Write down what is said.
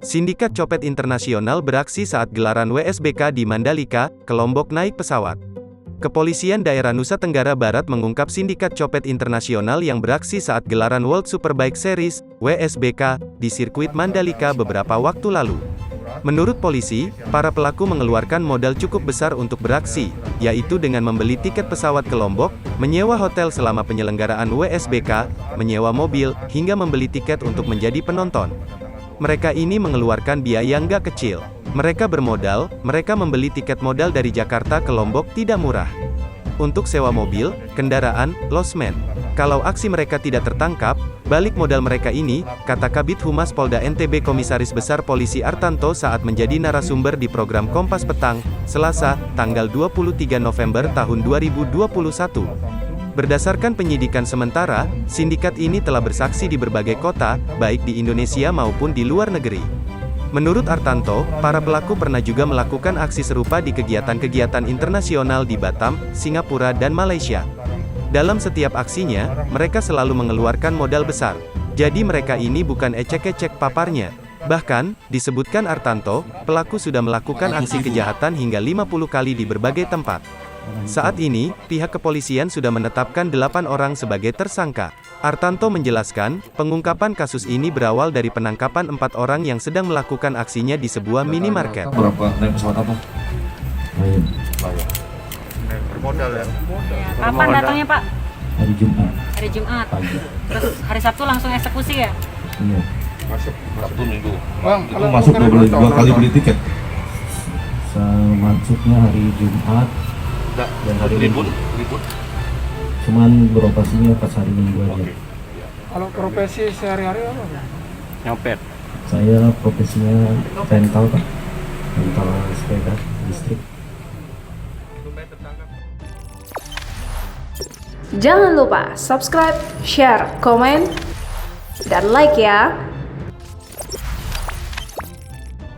Sindikat copet internasional beraksi saat gelaran WSBK di Mandalika, Lombok naik pesawat. Kepolisian daerah Nusa Tenggara Barat mengungkap sindikat copet internasional yang beraksi saat gelaran World Superbike Series, WSBK, di sirkuit Mandalika beberapa waktu lalu. Menurut polisi, para pelaku mengeluarkan modal cukup besar untuk beraksi, yaitu dengan membeli tiket pesawat ke Lombok, menyewa hotel selama penyelenggaraan WSBK, menyewa mobil, hingga membeli tiket untuk menjadi penonton. Mereka ini mengeluarkan biaya nggak kecil. Mereka bermodal, mereka membeli tiket modal dari Jakarta ke Lombok tidak murah. Untuk sewa mobil, kendaraan, losmen. Kalau aksi mereka tidak tertangkap, balik modal mereka ini, kata Kabid Humas Polda NTB Komisaris Besar Polisi Artanto saat menjadi narasumber di program Kompas Petang, Selasa, tanggal 23 November tahun 2021. Berdasarkan penyidikan sementara, sindikat ini telah bersaksi di berbagai kota, baik di Indonesia maupun di luar negeri. Menurut Artanto, para pelaku pernah juga melakukan aksi serupa di kegiatan-kegiatan internasional di Batam, Singapura dan Malaysia. Dalam setiap aksinya, mereka selalu mengeluarkan modal besar. Jadi mereka ini bukan ecek-ecek paparnya. Bahkan, disebutkan Artanto, pelaku sudah melakukan aksi kejahatan hingga 50 kali di berbagai tempat. Saat ini, pihak kepolisian sudah menetapkan 8 orang sebagai tersangka. Artanto menjelaskan, pengungkapan kasus ini berawal dari penangkapan 4 orang yang sedang melakukan aksinya di sebuah minimarket. Berapa naik pesawat apa? Bermodal ya. Kapan datangnya Pak? Hari Jumat Hari Jumat. pagi. Terus hari Sabtu langsung eksekusi ya? Iya. Masuk Sabtu Minggu. Bang, Itu masuk dua kali beli tiket. Masuknya hari Jumat dan hari Libur, Minggu. libur. Cuman beroperasinya pas hari Minggu aja. Oke. kalau profesi sehari-hari apa? Nyopet. Saya profesinya rental Pak. Rental sepeda listrik. Jangan lupa subscribe, share, komen, dan like ya.